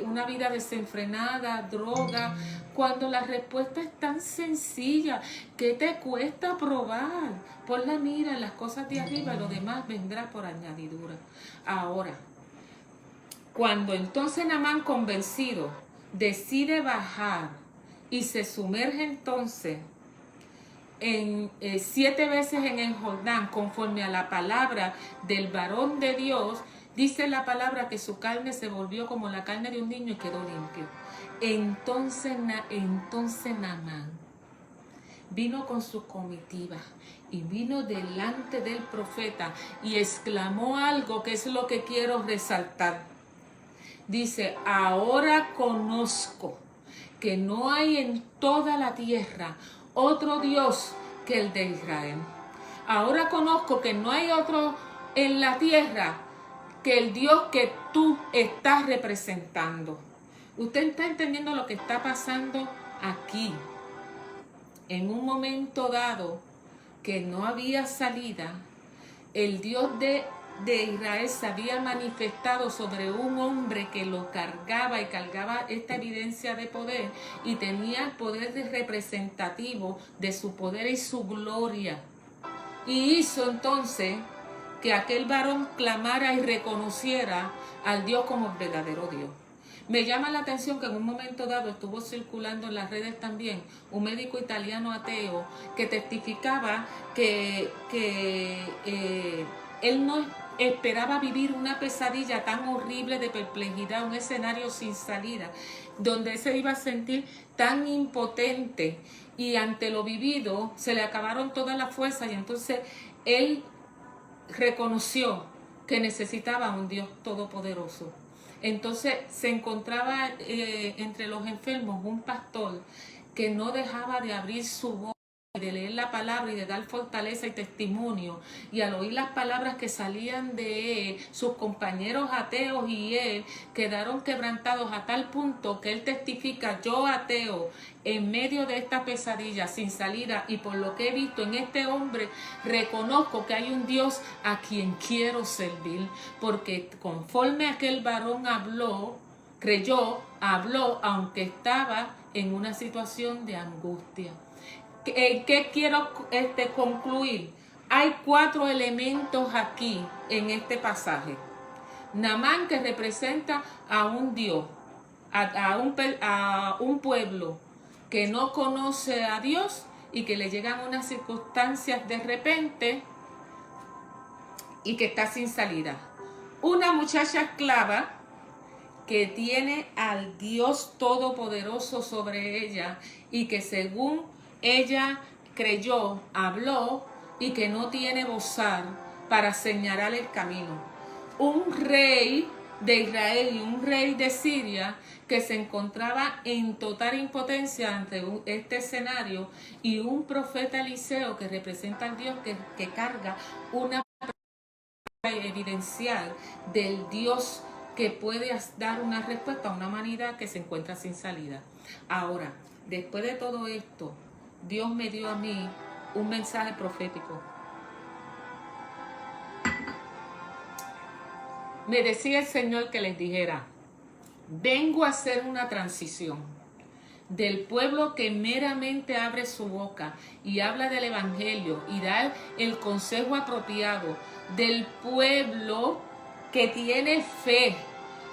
Speaker 1: una vida desenfrenada, droga, cuando la respuesta es tan sencilla. ¿Qué te cuesta probar? Pon la mira en las cosas de arriba y lo demás vendrá por añadidura. Ahora, cuando entonces Naamán, convencido, decide bajar y se sumerge entonces en 7 veces en el Jordán, conforme a la palabra del varón de Dios, dice la palabra que su carne se volvió como la carne de un niño y quedó limpio. Entonces Naamán vino con su comitiva y vino delante del profeta y exclamó algo que es lo que quiero resaltar. Dice: ahora conozco que no hay en toda la tierra otro Dios que el de Israel. Ahora conozco que no hay otro en la tierra que el Dios que tú estás representando. Usted está entendiendo lo que está pasando aquí. En un momento dado que no había salida, el Dios de Israel se había manifestado sobre un hombre que lo cargaba y cargaba esta evidencia de poder y tenía el poder representativo de su poder y su gloria. Y hizo entonces que aquel varón clamara y reconociera al Dios como el verdadero Dios. Me llama la atención que en un momento dado estuvo circulando en las redes también un médico italiano ateo que testificaba que él no esperaba vivir una pesadilla tan horrible de perplejidad, un escenario sin salida, donde él se iba a sentir tan impotente y ante lo vivido se le acabaron todas las fuerzas, y entonces él reconoció que necesitaba un Dios todopoderoso. Entonces se encontraba entre los enfermos un pastor que no dejaba de abrir su voz y de leer la palabra y de dar fortaleza y testimonio, y al oír las palabras que salían de él, sus compañeros ateos y él quedaron quebrantados a tal punto que él testifica: yo ateo, en medio de esta pesadilla sin salida y por lo que he visto en este hombre, reconozco que hay un Dios a quien quiero servir, porque conforme aquel varón habló, creyó, habló, aunque estaba en una situación de angustia. ¿Qué quiero concluir? Hay 4 elementos aquí en este pasaje. Naamán, que representa a un Dios, a un pueblo que no conoce a Dios y que le llegan unas circunstancias de repente y que está sin salida. Una muchacha esclava que tiene al Dios todopoderoso sobre ella y que según ella creyó, habló, y que no tiene bozal para señalar el camino. Un rey de Israel y un rey de Siria que se encontraba en total impotencia ante este escenario, y un profeta Eliseo que representa al Dios que carga una evidencial del Dios que puede dar una respuesta a una humanidad que se encuentra sin salida. Ahora, después de todo esto, Dios me dio a mí un mensaje profético. me decía el Señor que les dijera, vengo a hacer una transición del pueblo que meramente abre su boca y habla del evangelio y da el consejo apropiado, del pueblo que tiene fe,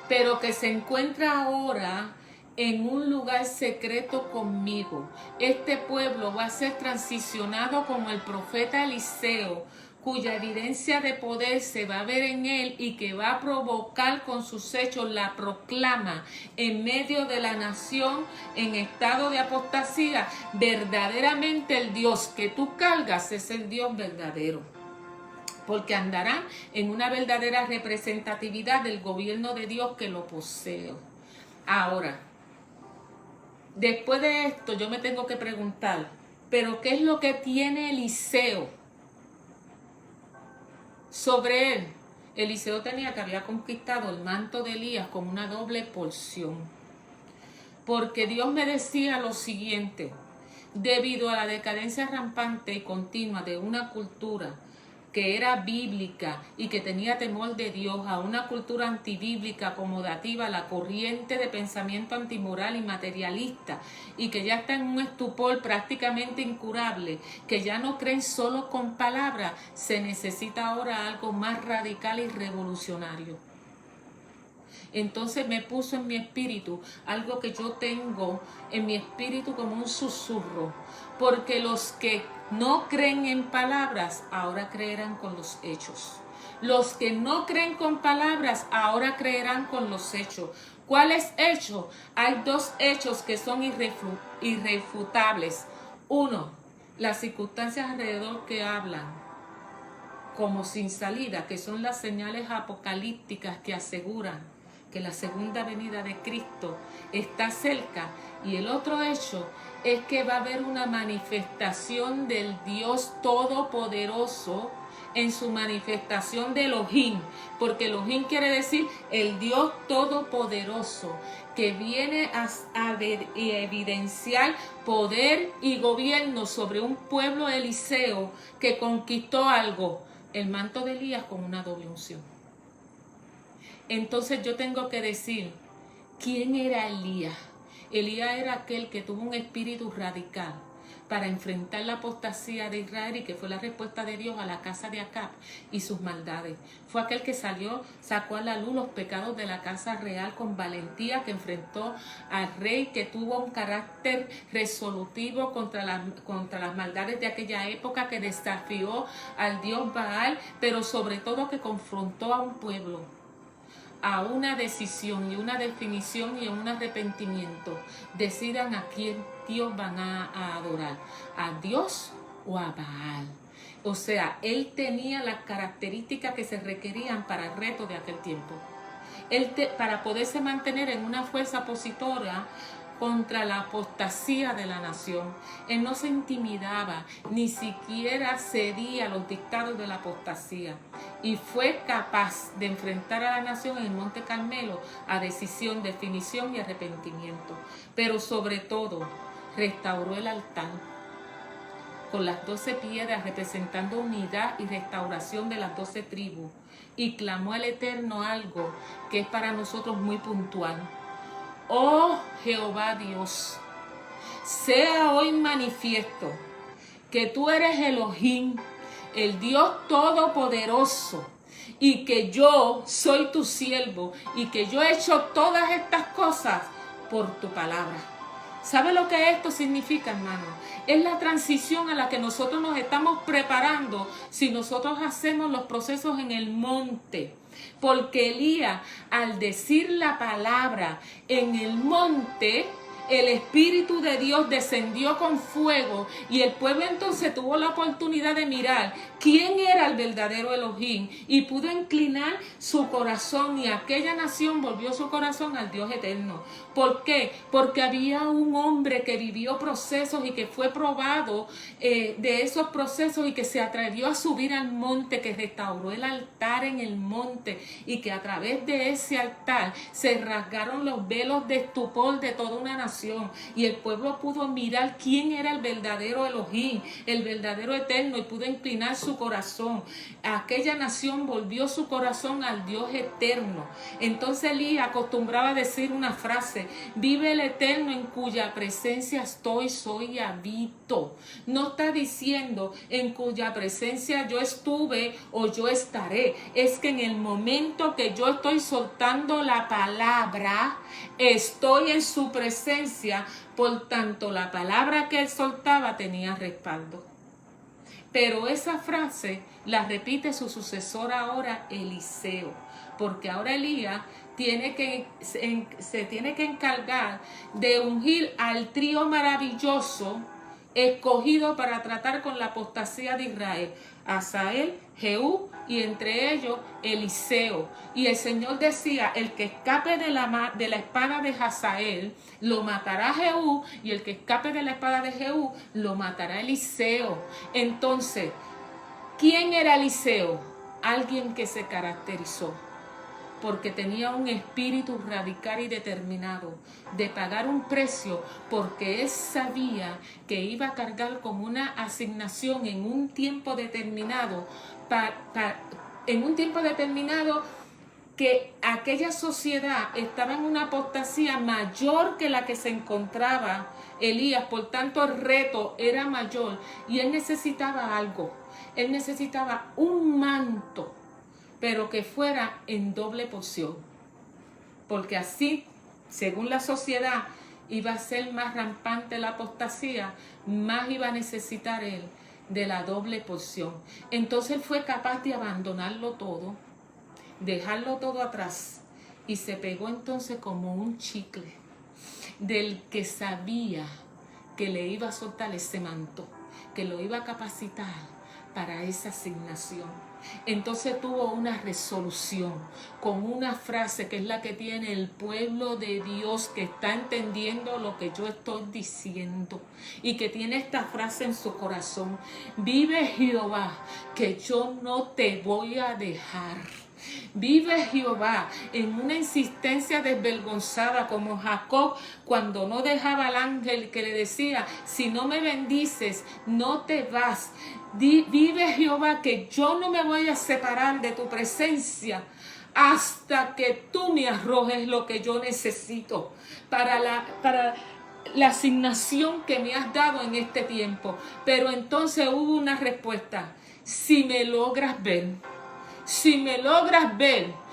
Speaker 1: pero que se encuentra ahora en un lugar secreto conmigo. Este pueblo va a ser transicionado como el profeta Eliseo, cuya evidencia de poder se va a ver en él y que va a provocar con sus hechos la proclama en medio de la nación en estado de apostasía. Verdaderamente el Dios que tú cargas es el Dios verdadero, porque andarán en una verdadera representatividad del gobierno de Dios que lo posee. Ahora, después de esto yo me tengo que preguntar, ¿pero qué es lo que tiene Eliseo sobre él? Eliseo tenía que había conquistado el manto de Elías con una doble porción. Porque Dios me decía lo siguiente: debido a la decadencia rampante y continua de una cultura que era bíblica y que tenía temor de Dios, a una cultura antibíblica acomodativa, la corriente de pensamiento antimoral y materialista, y que ya está en un estupor prácticamente incurable, que ya no creen solo con palabras, se necesita ahora algo más radical y revolucionario. Entonces me puso en mi espíritu algo que yo tengo en mi espíritu como un susurro, porque los que no creen en palabras ahora creerán con los hechos. Los que no creen con palabras ahora creerán con los hechos. ¿Cuáles hechos? Hay dos hechos que son irrefutables. Uno, las circunstancias alrededor que hablan como sin salida, que son las señales apocalípticas que aseguran que la segunda venida de Cristo está cerca. Y el otro hecho es que va a haber una manifestación del Dios Todopoderoso en su manifestación de Elohim, porque Elohim quiere decir el Dios Todopoderoso, que viene a evidenciar poder y gobierno sobre un pueblo eliseo que conquistó algo, el manto de Elías, con una doble unción. Entonces yo tengo que decir, ¿quién era Elías? Elías era aquel que tuvo un espíritu radical para enfrentar la apostasía de Israel y que fue la respuesta de Dios a la casa de Acab y sus maldades. Fue aquel que sacó a la luz los pecados de la casa real con valentía, que enfrentó al rey, que tuvo un carácter resolutivo contra las maldades de aquella época, que desafió al dios Baal, pero sobre todo que confrontó a un pueblo a una decisión y una definición y a un arrepentimiento. Decidan a quién Dios van a adorar, a Dios o a Baal. O sea, él tenía las características que se requerían para el reto de aquel tiempo. Para poderse mantener en una fuerza opositora contra la apostasía de la nación. Él no se intimidaba, ni siquiera cedía a los dictados de la apostasía, y fue capaz de enfrentar a la nación en el Monte Carmelo a decisión, definición y arrepentimiento. Pero sobre todo, restauró el altar con las 12 piedras representando unidad y restauración de las 12 tribus, y clamó al Eterno algo que es para nosotros muy puntual: oh Jehová Dios, sea hoy manifiesto que tú eres Elohim, el Dios Todopoderoso, y que yo soy tu siervo, y que yo he hecho todas estas cosas por tu palabra. ¿Sabe lo que esto significa, hermano? Es la transición a la que nosotros nos estamos preparando si nosotros hacemos los procesos en el monte. Porque Elías, al decir la palabra en el monte, el Espíritu de Dios descendió con fuego, y el pueblo entonces tuvo la oportunidad de mirar quién era el verdadero Elohim, y pudo inclinar su corazón, y aquella nación volvió su corazón al Dios eterno. ¿Por qué? Porque había un hombre que vivió procesos y que fue probado de esos procesos, y que se atrevió a subir al monte, que restauró el altar en el monte, y que a través de ese altar se rasgaron los velos de estupor de toda una nación nación. Y el pueblo pudo mirar quién era el verdadero Elohim, el verdadero eterno, y pudo inclinar su corazón. Aquella nación volvió su corazón al Dios eterno. Entonces Elías acostumbraba a decir una frase: vive el eterno en cuya presencia estoy, soy y habito. No está diciendo en cuya presencia yo estuve o yo estaré. Es que en el momento que yo estoy soltando la palabra, estoy en su presencia. Por tanto, la palabra que él soltaba tenía respaldo. Pero esa frase la repite su sucesor ahora, Eliseo, porque ahora Elías se tiene que encargar de ungir al trío maravilloso escogido para tratar con la apostasía de Israel: Hazael, Jehú y entre ellos Eliseo. Y el Señor decía: el que escape de la espada de Hazael lo matará Jehú, y el que escape de la espada de Jehú lo matará Eliseo. Entonces, ¿quién era Eliseo? Alguien que se caracterizó porque tenía un espíritu radical y determinado de pagar un precio, porque él sabía que iba a cargar con una asignación en un tiempo determinado, que aquella sociedad estaba en una apostasía mayor que la que se encontraba Elías. Por tanto, el reto era mayor y él necesitaba algo. Él necesitaba un manto, pero que fuera en doble porción, porque así, según la sociedad, iba a ser más rampante la apostasía, más iba a necesitar él de la doble porción. Entonces él fue capaz de abandonarlo todo, dejarlo todo atrás, y se pegó entonces como un chicle del que sabía que le iba a soltar ese manto, que lo iba a capacitar para esa asignación. Entonces tuvo una resolución con una frase que es la que tiene el pueblo de Dios, que está entendiendo lo que yo estoy diciendo y que tiene esta frase en su corazón: vive Jehová, que yo no te voy a dejar. Vive Jehová, en una insistencia desvergonzada, como Jacob cuando no dejaba al ángel que le decía: si no me bendices, no te vas. Vive Jehová, que yo no me voy a separar de tu presencia hasta que tú me arrojes lo que yo necesito para la asignación que me has dado en este tiempo. Pero entonces hubo una respuesta: si me logras ver,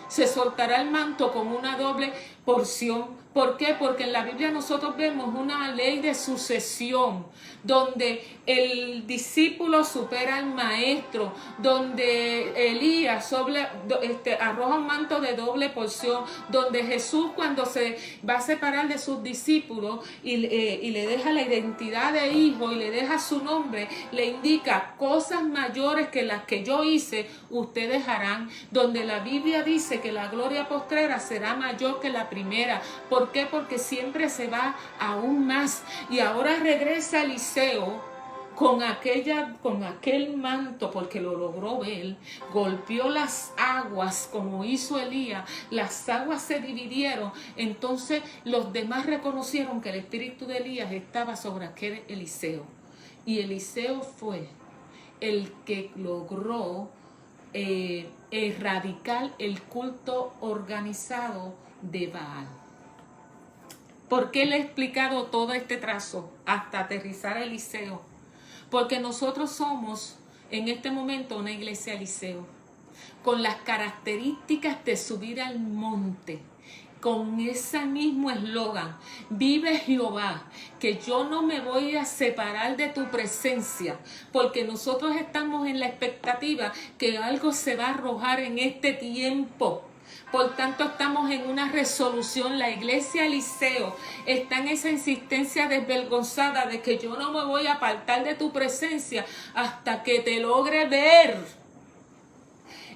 Speaker 1: se soltará el manto con una doble porción. ¿Por qué? Porque en la Biblia nosotros vemos una ley de sucesión, donde el discípulo supera al maestro, donde Elías arroja un manto de doble porción, donde Jesús, cuando se va a separar de sus discípulos y le deja la identidad de hijo y le deja su nombre, le indica: cosas mayores que las que yo hice, ustedes harán. Donde la Biblia dice que la gloria postrera será mayor que la primera. ¿Por qué? Porque siempre se va aún más. Y ahora regresa Eliseo con aquel manto, porque lo logró ver, golpeó las aguas como hizo Elías, las aguas se dividieron. Entonces los demás reconocieron que el espíritu de Elías estaba sobre aquel Eliseo, y Eliseo fue el que logró erradicar el culto organizado de Baal. ¿Por qué le he explicado todo este trazo hasta aterrizar a Eliseo? Porque nosotros somos en este momento una iglesia Eliseo, con las características de subir al monte, con ese mismo eslogan: vive Jehová, que yo no me voy a separar de tu presencia, porque nosotros estamos en la expectativa que algo se va a arrojar en este tiempo. Por tanto, estamos en una resolución. La iglesia Eliseo está en esa insistencia desvergonzada de que yo no me voy a apartar de tu presencia hasta que te logre ver.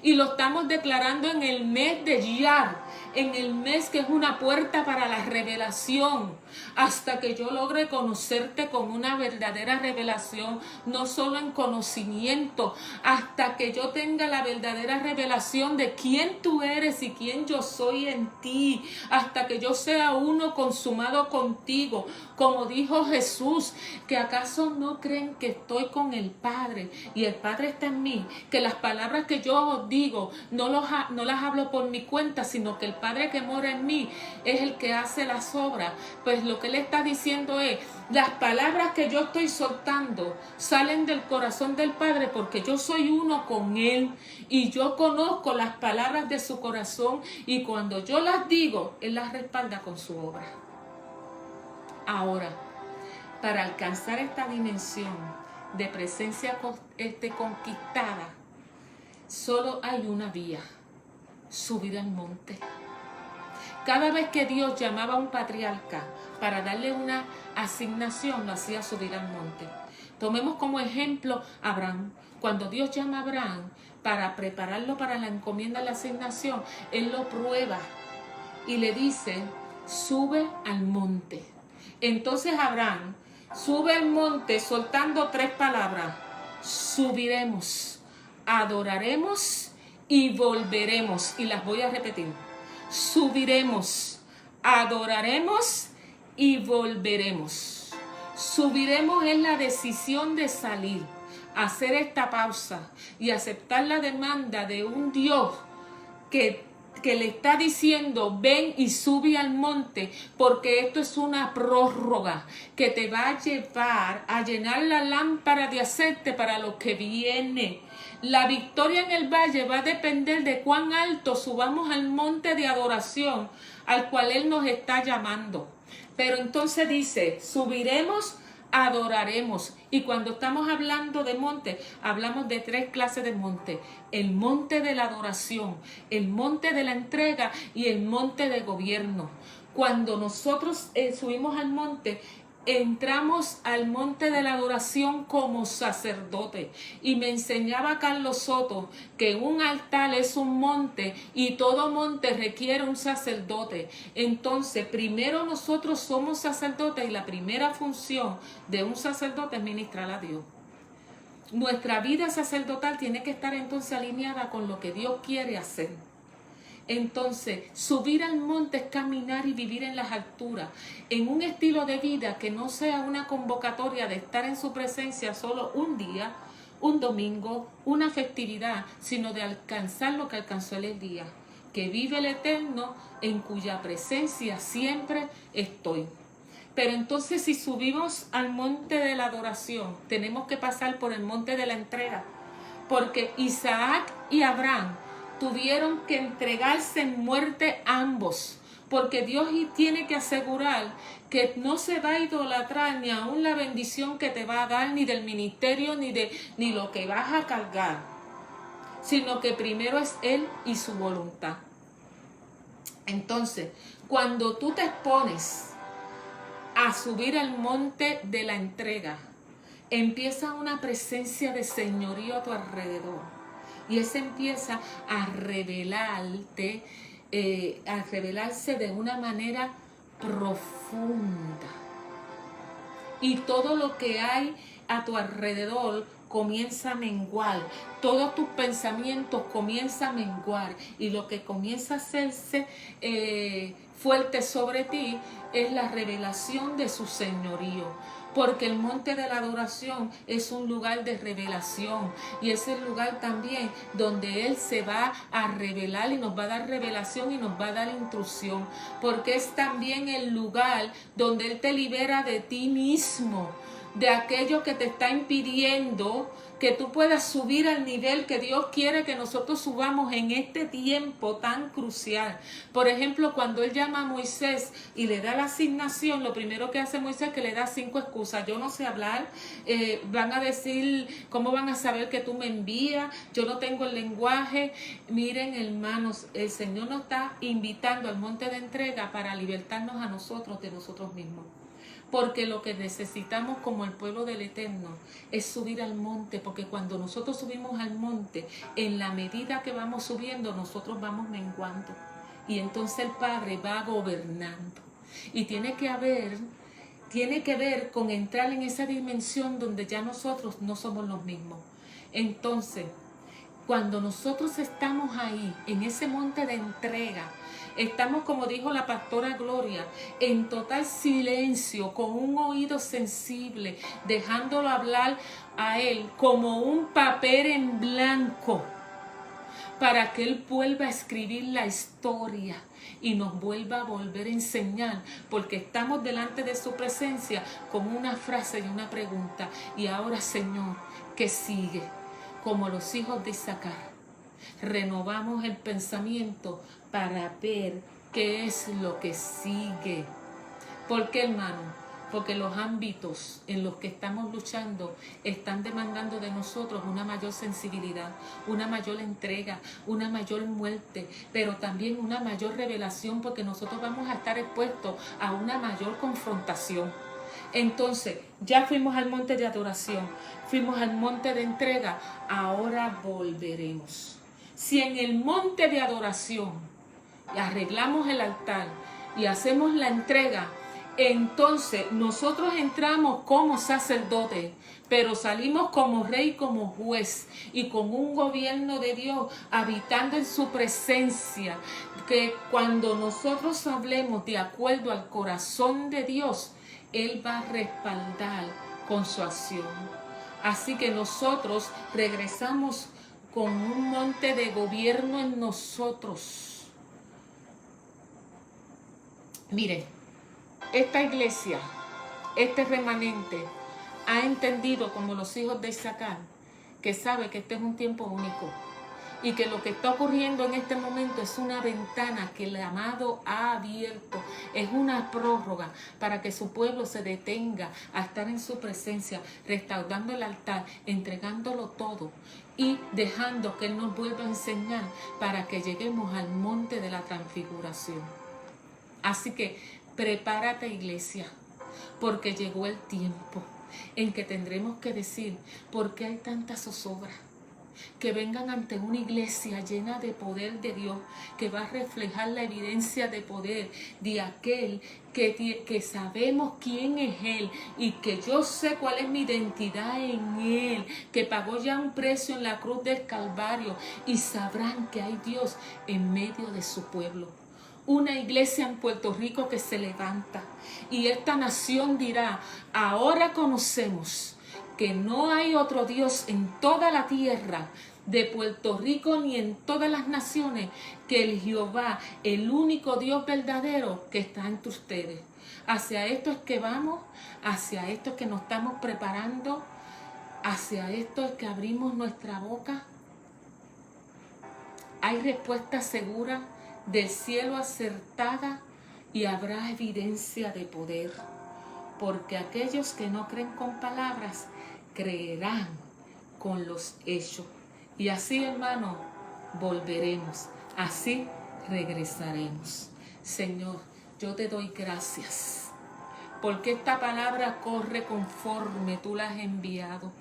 Speaker 1: Y lo estamos declarando en el mes de Iyar, en el mes que es una puerta para la revelación, hasta que yo logre conocerte con una verdadera revelación, no solo en conocimiento, hasta que yo tenga la verdadera revelación de quién tú eres y quién yo soy en ti, hasta que yo sea uno consumado contigo, como dijo Jesús, que acaso no creen que estoy con el Padre y el Padre está en mí, que las palabras que yo os digo no las hablo por mi cuenta, sino que el Padre que mora en mí es el que hace las obras. Pues lo que él está diciendo es, las palabras que yo estoy soltando salen del corazón del Padre porque yo soy uno con él y yo conozco las palabras de su corazón, y cuando yo las digo, él las respalda con su obra. Ahora, para alcanzar esta dimensión de presencia conquistada, solo hay una vía: subir al monte. Cada vez que Dios llamaba a un patriarca para darle una asignación, lo hacía subir al monte. Tomemos como ejemplo a Abraham. Cuando Dios llama a Abraham para prepararlo para la encomienda de la asignación, él lo prueba y le dice, sube al monte. Entonces Abraham sube al monte soltando 3 palabras: subiremos, adoraremos y volveremos. Y las voy a repetir: subiremos, adoraremos y volveremos. Subiremos es la decisión de salir, hacer esta pausa y aceptar la demanda de un Dios que le está diciendo, ven y sube al monte, porque esto es una prórroga que te va a llevar a llenar la lámpara de aceite para lo que viene. La victoria en el valle va a depender de cuán alto subamos al monte de adoración al cual Él nos está llamando. Pero entonces dice, subiremos, adoraremos. Y cuando estamos hablando de monte, hablamos de 3 clases de monte: el monte de la adoración, el monte de la entrega y el monte de gobierno. Cuando nosotros subimos al monte, entramos al monte de la adoración como sacerdote. Y me enseñaba Carlos Soto que un altar es un monte y todo monte requiere un sacerdote. Entonces, primero nosotros somos sacerdotes y la primera función de un sacerdote es ministrar a Dios. Nuestra vida sacerdotal tiene que estar entonces alineada con lo que Dios quiere hacer. Entonces, subir al monte es caminar y vivir en las alturas, en un estilo de vida que no sea una convocatoria de estar en su presencia solo un día, un domingo, una festividad, sino de alcanzar lo que alcanzó el día, que vive el Eterno, en cuya presencia siempre estoy. Pero entonces, si subimos al monte de la adoración, tenemos que pasar por el monte de la entrega, porque Isaac y Abraham tuvieron que entregarse en muerte ambos, porque Dios tiene que asegurar que no se va a idolatrar ni aún la bendición que te va a dar, ni del ministerio, ni lo que vas a cargar, sino que primero es Él y su voluntad. Entonces, cuando tú te expones a subir al monte de la entrega, empieza una presencia de señorío a tu alrededor. Y ese empieza a revelarte, a revelarse de una manera profunda. Y todo lo que hay a tu alrededor comienza a menguar. Todos tus pensamientos comienzan a menguar. Y lo que comienza a hacerse fuerte sobre ti es la revelación de su señorío. Porque el monte de la adoración es un lugar de revelación y es el lugar también donde Él se va a revelar y nos va a dar revelación y nos va a dar instrucción, porque es también el lugar donde Él te libera de ti mismo, de aquello que te está impidiendo que tú puedas subir al nivel que Dios quiere que nosotros subamos en este tiempo tan crucial. Por ejemplo, cuando Él llama a Moisés y le da la asignación, lo primero que hace Moisés es que le da 5 excusas. Yo no sé hablar, van a decir, ¿cómo van a saber que tú me envías? Yo no tengo el lenguaje. Miren, hermanos, el Señor nos está invitando al monte de entrega para libertarnos a nosotros de nosotros mismos. Porque lo que necesitamos como el pueblo del Eterno es subir al monte, porque cuando nosotros subimos al monte, en la medida que vamos subiendo, nosotros vamos menguando. Y entonces el Padre va gobernando. Y tiene que ver con entrar en esa dimensión donde ya nosotros no somos los mismos. Entonces, cuando nosotros estamos ahí, en ese monte de entrega, estamos, como dijo la pastora Gloria, en total silencio, con un oído sensible, dejándolo hablar a Él como un papel en blanco, para que Él vuelva a escribir la historia y nos vuelva a volver a enseñar, porque estamos delante de su presencia con una frase y una pregunta. Y ahora, Señor, ¿qué sigue? Como los hijos de Isaacar, renovamos el pensamiento para ver qué es lo que sigue. ¿Por qué, hermano? Porque los ámbitos en los que estamos luchando están demandando de nosotros una mayor sensibilidad, una mayor entrega, una mayor muerte, pero también una mayor revelación, porque nosotros vamos a estar expuestos a una mayor confrontación. Entonces, ya fuimos al monte de adoración, fuimos al monte de entrega, ahora volveremos. Si en el monte de adoración arreglamos el altar y hacemos la entrega, entonces nosotros entramos como sacerdote, pero salimos como rey, como juez y con un gobierno de Dios habitando en su presencia, que cuando nosotros hablemos de acuerdo al corazón de Dios, Él va a respaldar con su acción. Así que nosotros regresamos con un monte de gobierno en nosotros. Mire, esta iglesia, este remanente, ha entendido como los hijos de Isaacar, que sabe que este es un tiempo único y que lo que está ocurriendo en este momento es una ventana que el amado ha abierto, es una prórroga para que su pueblo se detenga a estar en su presencia, restaurando el altar, entregándolo todo y dejando que Él nos vuelva a enseñar para que lleguemos al monte de la transfiguración. Así que prepárate, iglesia, porque llegó el tiempo en que tendremos que decir: ¿por qué hay tanta zozobra? Que vengan ante una iglesia llena de poder de Dios, que va a reflejar la evidencia de poder de aquel que sabemos quién es Él y que yo sé cuál es mi identidad en Él, que pagó ya un precio en la cruz del Calvario, y sabrán que hay Dios en medio de su pueblo. Una iglesia en Puerto Rico que se levanta y esta nación dirá: ahora conocemos que no hay otro Dios en toda la tierra de Puerto Rico ni en todas las naciones que el Jehová, el único Dios verdadero que está entre ustedes. Hacia esto es que vamos, hacia esto es que nos estamos preparando, hacia esto es que abrimos nuestra boca. Hay respuesta segura del cielo acertada y habrá evidencia de poder, porque aquellos que no creen con palabras creerán con los hechos. Y así, hermano, volveremos, así regresaremos. Señor, yo te doy gracias, porque esta palabra corre conforme tú la has enviado.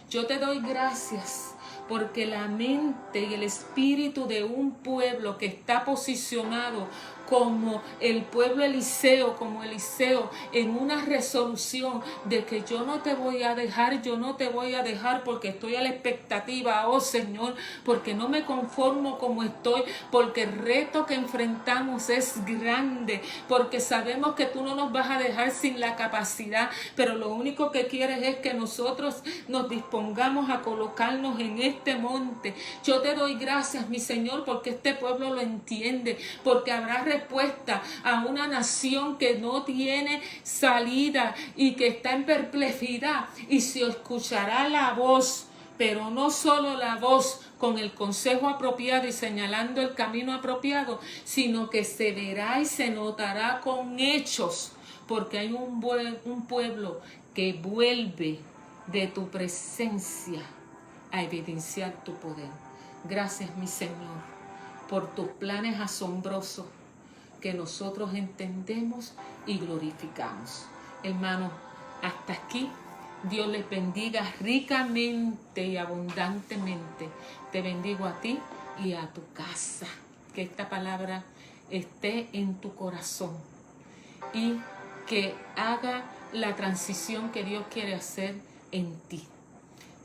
Speaker 1: Yo te doy gracias porque la mente y el espíritu de un pueblo que está posicionado como el pueblo Eliseo, como Eliseo, en una resolución de que yo no te voy a dejar, yo no te voy a dejar, porque estoy a la expectativa, oh Señor, porque no me conformo como estoy, porque el reto que enfrentamos es grande, porque sabemos que tú no nos vas a dejar sin la capacidad, pero lo único que quieres es que nosotros nos dispongamos a colocarnos en este monte. Yo te doy gracias, mi Señor, porque este pueblo lo entiende, porque habrá respuesta a una nación que no tiene salida y que está en perplejidad, y se escuchará la voz, pero no solo la voz con el consejo apropiado y señalando el camino apropiado, sino que se verá y se notará con hechos, porque hay un pueblo que vuelve de tu presencia a evidenciar tu poder. Gracias, mi Señor, por tus planes asombrosos que nosotros entendemos y glorificamos. Hermanos, hasta aquí. Dios les bendiga ricamente y abundantemente. Te bendigo a ti y a tu casa. Que esta palabra esté en tu corazón y que haga la transición que Dios quiere hacer en ti.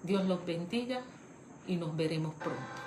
Speaker 1: Dios los bendiga y nos veremos pronto.